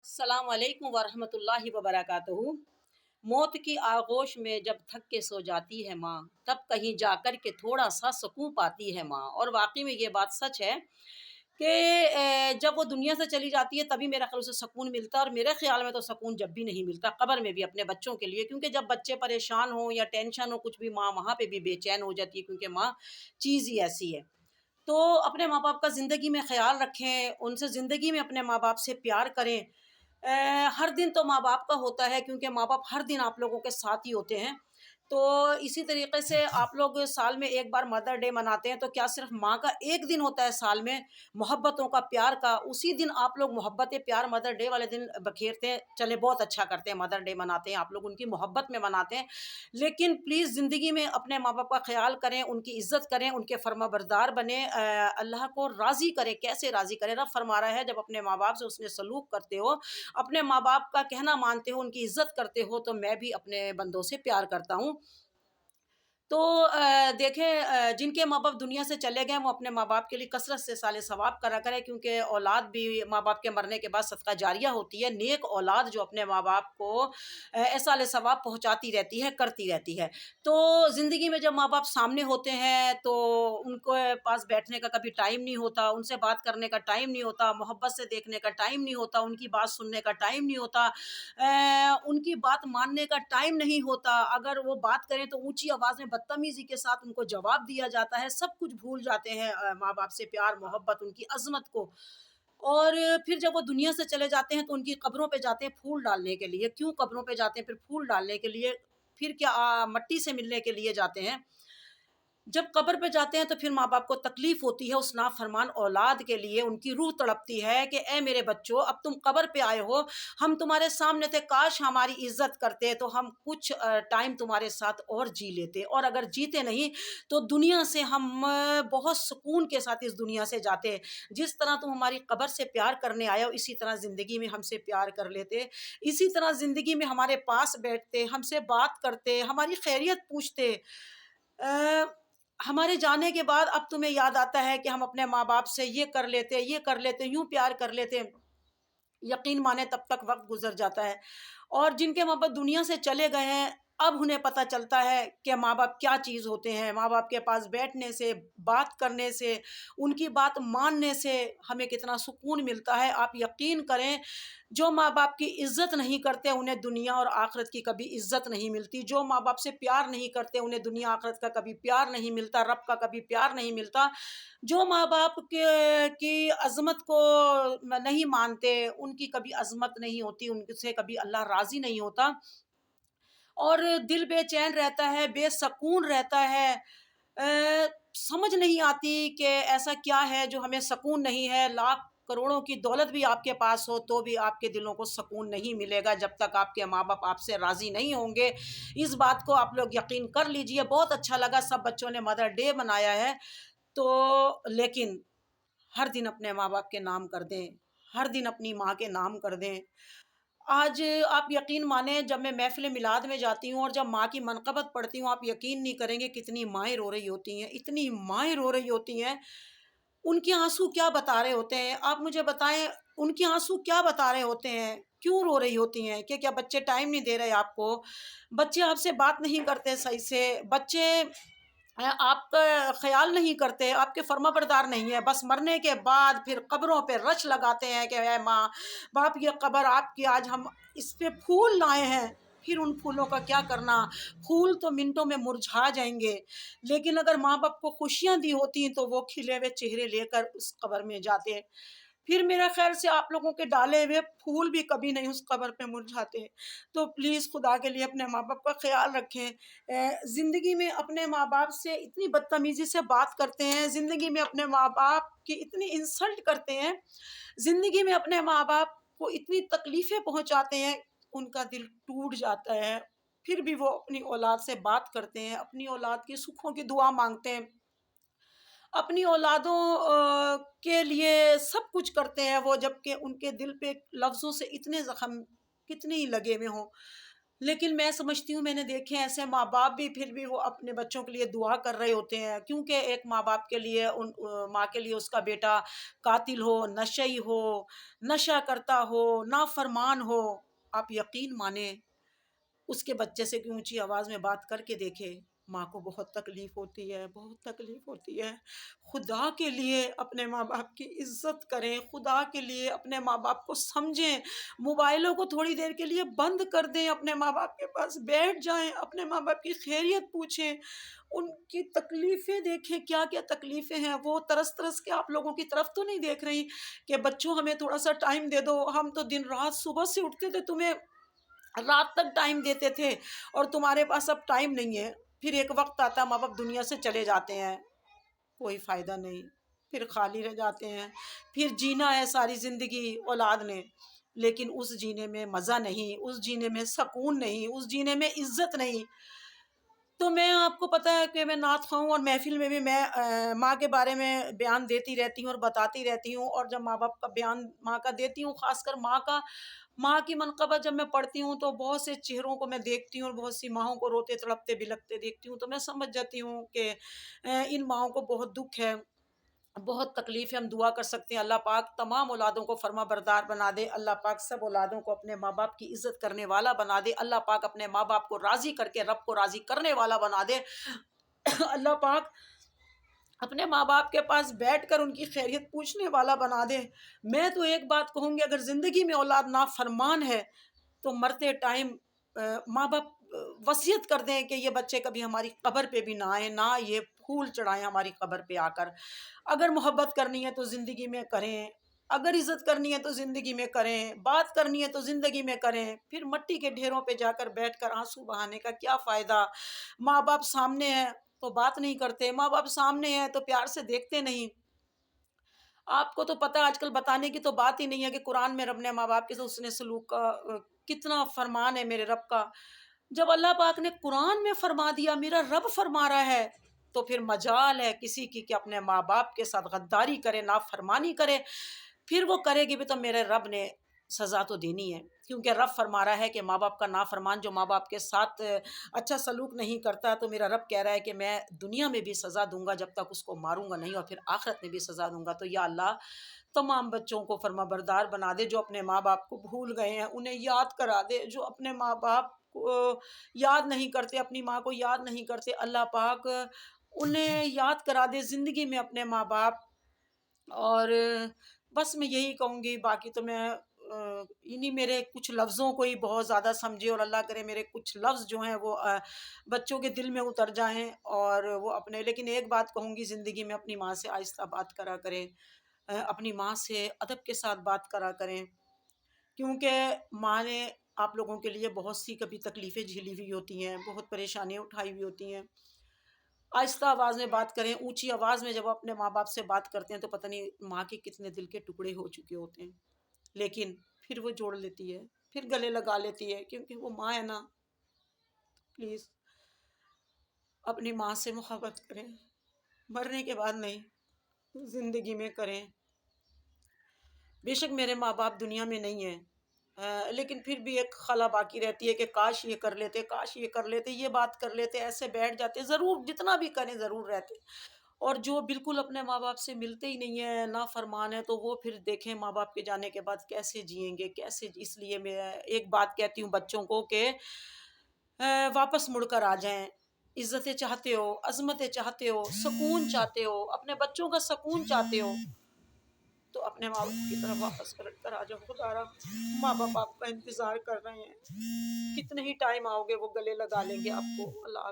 السلام علیکم ورحمۃ اللہ وبرکاتہ۔ موت کی آغوش میں جب تھک کے سو جاتی ہے ماں، تب کہیں جا کر کے تھوڑا سا سکون پاتی ہے ماں۔ اور واقعی میں یہ بات سچ ہے کہ جب وہ دنیا سے چلی جاتی ہے تبھی میرا خیال اسے سکون ملتا ہے، اور میرے خیال میں تو سکون جب بھی نہیں ملتا، قبر میں بھی اپنے بچوں کے لیے، کیونکہ جب بچے پریشان ہوں یا ٹینشن ہو کچھ بھی، ماں وہاں پہ بھی بے چین ہو جاتی ہے، کیونکہ ماں چیز ہی ایسی ہے۔ تو اپنے ماں باپ کا زندگی میں خیال رکھیں، ان سے زندگی میں اپنے ماں باپ سے پیار کریں۔ ہر دن تو ماں باپ کا ہوتا ہے، کیونکہ ماں باپ ہر دن آپ لوگوں کے ساتھ ہی ہوتے ہیں۔ تو اسی طریقے سے آپ لوگ سال میں ایک بار مدر ڈے مناتے ہیں، تو کیا صرف ماں کا ایک دن ہوتا ہے سال میں محبتوں کا، پیار کا؟ اسی دن آپ لوگ محبت پیار مدر ڈے والے دن بکھیرتے ہیں، چلے بہت اچھا کرتے ہیں، مدر ڈے مناتے ہیں آپ لوگ، ان کی محبت میں مناتے ہیں۔ لیکن پلیز زندگی میں اپنے ماں باپ کا خیال کریں، ان کی عزت کریں، ان کے فرما بردار بنیں، اللہ کو راضی کریں۔ کیسے راضی کریں؟ رب فرما رہا ہے جب اپنے ماں باپ سے اس نے سلوک کرتے ہو، اپنے ماں باپ کا کہنا مانتے ہو، ان کی عزت کرتے ہو، تو میں بھی اپنے بندوں سے پیار کرتا ہوں۔ تو دیکھیں، جن کے ماں باپ دنیا سے چلے گئے وہ اپنے ماں باپ کے لیے کثرت سے سال ثواب کرا کرے، کیونکہ اولاد بھی ماں باپ کے مرنے کے بعد صدقہ جاریہ ہوتی ہے۔ نیک اولاد جو اپنے ماں باپ کو سال ثواب پہنچاتی رہتی ہے، کرتی رہتی ہے۔ تو زندگی میں جب ماں باپ سامنے ہوتے ہیں تو ان کو پاس بیٹھنے کا کبھی ٹائم نہیں ہوتا، ان سے بات کرنے کا ٹائم نہیں ہوتا، محبت سے دیکھنے کا ٹائم نہیں ہوتا، ان کی بات سننے کا ٹائم نہیں ہوتا، ان کی بات ماننے کا ٹائم نہیں ہوتا۔ اگر وہ بات کریں تو اونچی آواز میں بدتمیزی کے ساتھ ان کو جواب دیا جاتا ہے، سب کچھ بھول جاتے ہیں ماں باپ سے پیار محبت، ان کی عظمت کو۔ اور پھر جب وہ دنیا سے چلے جاتے ہیں تو ان کی قبروں پہ جاتے ہیں پھول ڈالنے کے لیے۔ کیوں قبروں پہ جاتے ہیں پھر پھول ڈالنے کے لیے؟ پھر کیا مٹی سے ملنے کے لیے جاتے ہیں؟ جب قبر پہ جاتے ہیں تو پھر ماں باپ کو تکلیف ہوتی ہے اس نافرمان اولاد کے لیے، ان کی روح تڑپتی ہے کہ اے میرے بچوں، اب تم قبر پہ آئے ہو، ہم تمہارے سامنے تھے، کاش ہماری عزت کرتے تو ہم کچھ ٹائم تمہارے ساتھ اور جی لیتے، اور اگر جیتے نہیں تو دنیا سے ہم بہت سکون کے ساتھ اس دنیا سے جاتے۔ جس طرح تم ہماری قبر سے پیار کرنے آئے ہو، اسی طرح زندگی میں ہم سے پیار کر لیتے، اسی طرح زندگی میں ہمارے پاس بیٹھتے، ہم سے بات کرتے، ہماری خیریت پوچھتے۔ ہمارے جانے کے بعد اب تمہیں یاد آتا ہے کہ ہم اپنے ماں باپ سے یہ کر لیتے، یہ کر لیتے، یوں پیار کر لیتے۔ یقین مانے تب تک وقت گزر جاتا ہے، اور جن کے ماں باپ دنیا سے چلے گئے ہیں اب انہیں پتہ چلتا ہے کہ ماں باپ کیا چیز ہوتے ہیں۔ ماں باپ کے پاس بیٹھنے سے، بات کرنے سے، ان کی بات ماننے سے ہمیں کتنا سکون ملتا ہے۔ آپ یقین کریں، جو ماں باپ کی عزت نہیں کرتے انہیں دنیا اور آخرت کی کبھی عزت نہیں ملتی۔ جو ماں باپ سے پیار نہیں کرتے انہیں دنیا آخرت کا کبھی پیار نہیں ملتا، رب کا کبھی پیار نہیں ملتا۔ جو ماں باپ کی عظمت کو نہیں مانتے ان کی کبھی عظمت نہیں ہوتی، ان سے کبھی اللہ راضی نہیں ہوتا، اور دل بے چین رہتا ہے، بے سکون رہتا ہے۔ سمجھ نہیں آتی کہ ایسا کیا ہے جو ہمیں سکون نہیں ہے۔ لاکھ کروڑوں کی دولت بھی آپ کے پاس ہو تو بھی آپ کے دلوں کو سکون نہیں ملے گا جب تک آپ کے ماں باپ آپ سے راضی نہیں ہوں گے۔ اس بات کو آپ لوگ یقین کر لیجئے۔ بہت اچھا لگا سب بچوں نے مدر ڈے منایا ہے، تو لیکن ہر دن اپنے ماں باپ کے نام کر دیں، ہر دن اپنی ماں کے نام کر دیں۔ آج آپ یقین مانیں، جب میں محفل میلاد میں جاتی ہوں اور جب ماں کی منقبت پڑھتی ہوں، آپ یقین نہیں کریں گے کتنی مائیں رو رہی ہوتی ہیں، اتنی مائیں رو رہی ہوتی ہیں۔ ان کے آنسو کیا بتا رہے ہوتے ہیں؟ آپ مجھے بتائیں، ان کے آنسو کیا بتا رہے ہوتے ہیں؟ کیوں رو رہی ہوتی ہیں؟ کہ کیا بچے ٹائم نہیں دے رہے آپ کو؟ بچے آپ سے بات نہیں کرتے صحیح سے؟ بچے آپ کا خیال نہیں کرتے، آپ کے فرما بردار نہیں ہے؟ بس مرنے کے بعد پھر قبروں پہ رش لگاتے ہیں کہ اے ماں باپ یہ قبر آپ کی، آج ہم اس پہ پھول لائے ہیں۔ پھر ان پھولوں کا کیا کرنا؟ پھول تو منٹوں میں مرجھا جائیں گے، لیکن اگر ماں باپ کو خوشیاں دی ہوتی ہیں تو وہ کھلے ہوئے چہرے لے کر اس قبر میں جاتے ہیں۔ پھر میرا خیال سے آپ لوگوں کے ڈالے ہوئے پھول بھی کبھی نہیں اس قبر پہ مرجھاتے۔ تو پلیز خدا کے لیے اپنے ماں باپ کا خیال رکھیں۔ زندگی میں اپنے ماں باپ سے اتنی بدتمیزی سے بات کرتے ہیں، زندگی میں اپنے ماں باپ کی اتنی انسلٹ کرتے ہیں، زندگی میں اپنے ماں باپ کو اتنی تکلیفیں پہنچاتے ہیں، ان کا دل ٹوٹ جاتا ہے۔ پھر بھی وہ اپنی اولاد سے بات کرتے ہیں، اپنی اولاد کی سکھوں کی دعا مانگتے ہیں، اپنی اولادوں کے لیے سب کچھ کرتے ہیں وہ، جبکہ ان کے دل پہ لفظوں سے اتنے زخم کتنے ہی لگے ہوئے ہوں۔ لیکن میں سمجھتی ہوں، میں نے دیکھے ایسے ماں باپ بھی، پھر بھی وہ اپنے بچوں کے لیے دعا کر رہے ہوتے ہیں، کیونکہ ایک ماں باپ کے لیے ماں کے لیے اس کا بیٹا قاتل ہو، نشئی ہو، نشہ کرتا ہو، نافرمان ہو، آپ یقین مانیں اس کے بچے سے کی اونچی آواز میں بات کر کے دیکھے، ماں کو بہت تکلیف ہوتی ہے، بہت تکلیف ہوتی ہے۔ خدا کے لیے اپنے ماں باپ کی عزت کریں، خدا کے لیے اپنے ماں باپ کو سمجھیں، موبائلوں کو تھوڑی دیر کے لیے بند کر دیں، اپنے ماں باپ کے پاس بیٹھ جائیں، اپنے ماں باپ کی خیریت پوچھیں، ان کی تکلیفیں دیکھیں، کیا کیا تکلیفیں ہیں، وہ ترس ترس کے آپ لوگوں کی طرف تو نہیں دیکھ رہی کہ بچوں ہمیں تھوڑا سا ٹائم دے دو، ہم تو دن رات صبح سے اٹھتے تھے، تمہیں رات تک ٹائم دیتے تھے اور تمہارے پاس اب ٹائم نہیں ہے۔ پھر ایک وقت آتا ہے ماں باپ دنیا سے چلے جاتے ہیں، کوئی فائدہ نہیں، پھر خالی رہ جاتے ہیں، پھر جینا ہے ساری زندگی اولاد نے، لیکن اس جینے میں مزہ نہیں، اس جینے میں سکون نہیں، اس جینے میں عزت نہیں۔ تو میں، آپ کو پتہ ہے کہ میں نعت خواہ ہوں، اور محفل میں بھی میں ماں کے بارے میں بیان دیتی رہتی ہوں اور بتاتی رہتی ہوں، اور جب ماں باپ کا بیان ماں کا دیتی ہوں، خاص کر ماں کا، ماں کی منقبت جب میں پڑھتی ہوں تو بہت سے چہروں کو میں دیکھتی ہوں اور بہت سی ماؤں کو روتے تڑپتے بلکتے دیکھتی ہوں، تو میں سمجھ جاتی ہوں کہ ان ماؤں کو بہت دکھ ہے، بہت تکلیف ہے۔ ہم دعا کر سکتے ہیں اللہ پاک تمام اولادوں کو فرما بردار بنا دے، اللہ پاک سب اولادوں کو اپنے ماں باپ کی عزت کرنے والا بنا دے، اللہ پاک اپنے ماں باپ کو راضی کر کے رب کو راضی کرنے والا بنا دے، اللہ پاک اپنے ماں باپ کے پاس بیٹھ کر ان کی خیریت پوچھنے والا بنا دے۔ میں تو ایک بات کہوں گی، اگر زندگی میں اولاد نافرمان ہے تو مرتے ٹائم ماں باپ وصیت کر دیں کہ یہ بچے کبھی ہماری قبر پہ بھی نہ آئیں، نہ یہ پھول چڑھائیں ہماری قبر پہ آ کر۔ اگر محبت کرنی ہے تو زندگی میں کریں، اگر عزت کرنی ہے تو زندگی میں کریں، بات کرنی ہے تو زندگی میں کریں، پھر مٹی کے ڈھیروں پہ جا کر بیٹھ کر آنسو بہانے کا کیا فائدہ؟ ماں باپ سامنے ہیں تو بات نہیں کرتے، ماں باپ سامنے ہیں تو پیار سے دیکھتے نہیں۔ آپ کو تو پتہ آج کل بتانے کی تو بات ہی نہیں ہے کہ قرآن میں رب نے ماں باپ کے ساتھ حسن سلوک کا کتنا فرمان ہے میرے رب کا۔ جب اللہ پاک نے قرآن میں فرما دیا، میرا رب فرما رہا ہے، تو پھر مجال ہے کسی کی کہ اپنے ماں باپ کے ساتھ غداری کرے، نافرمانی کرے، پھر وہ کرے گی بھی تو میرے رب نے سزا تو دینی ہے، کیونکہ رب فرما رہا ہے کہ ماں باپ کا نافرمان جو ماں باپ کے ساتھ اچھا سلوک نہیں کرتا، تو میرا رب کہہ رہا ہے کہ میں دنیا میں بھی سزا دوں گا جب تک اس کو ماروں گا نہیں، اور پھر آخرت میں بھی سزا دوں گا۔ تو یا اللہ تمام بچوں کو فرما بردار بنا دے، جو اپنے ماں باپ کو بھول گئے ہیں انہیں یاد کرا دے، جو اپنے ماں باپ کو یاد نہیں کرتے، اپنی ماں کو یاد نہیں کرتے، اللہ پاک انہیں یاد کرا دے زندگی میں اپنے ماں باپ۔ اور بس میں یہی کہوں گی، باقی تو میں انہی میرے کچھ لفظوں کو ہی بہت زیادہ سمجھے، اور اللہ کرے میرے کچھ لفظ جو ہیں وہ بچوں کے دل میں اتر جائیں، اور وہ اپنے، لیکن ایک بات کہوں گی، زندگی میں اپنی ماں سے آہستہ بات کرا کریں، اپنی ماں سے ادب کے ساتھ بات کرا کریں، کیونکہ ماں نے آپ لوگوں کے لیے بہت سی کبھی تکلیفیں جھیلی ہوئی ہوتی ہیں، بہت پریشانیاں اٹھائی ہوئی ہوتی ہیں۔ آہستہ آواز میں بات کریں، اونچی آواز میں جب وہ اپنے ماں باپ سے بات کرتے ہیں تو پتہ نہیں ماں کے کتنے دل کے ٹکڑے ہو چکے ہوتے ہیں، لیکن پھر وہ جوڑ لیتی ہے، پھر گلے لگا لیتی ہے، کیونکہ وہ ماں ہے نا۔ پلیز اپنی ماں سے محبت کریں، مرنے کے بعد نہیں، زندگی میں کریں۔ بے شک میرے ماں باپ دنیا میں نہیں ہیں، لیکن پھر بھی ایک خلا باقی رہتی ہے کہ کاش یہ کر لیتے، کاش یہ کر لیتے، یہ بات کر لیتے، ایسے بیٹھ جاتے، ضرور جتنا بھی کریں ضرور رہتے۔ اور جو بالکل اپنے ماں باپ سے ملتے ہی نہیں ہیں، نافرمان ہیں، تو وہ پھر دیکھیں ماں باپ کے جانے کے بعد کیسے جئیں گے، کیسے۔ اس لیے میں ایک بات کہتی ہوں بچوں کو کہ واپس مڑ کر آ جائیں، عزتیں چاہتے ہو، عظمتیں چاہتے ہو، سکون چاہتے ہو، اپنے بچوں کا سکون چاہتے ہو، تو اپنے ماں باپ کی طرف واپس پلٹ کر آ جاؤ۔ خدا را ماں باپ آپ کا انتظار کر رہے ہیں، کتنے ہی ٹائم آؤ گے وہ گلے لگا لیں گے آپ کو۔ اللہ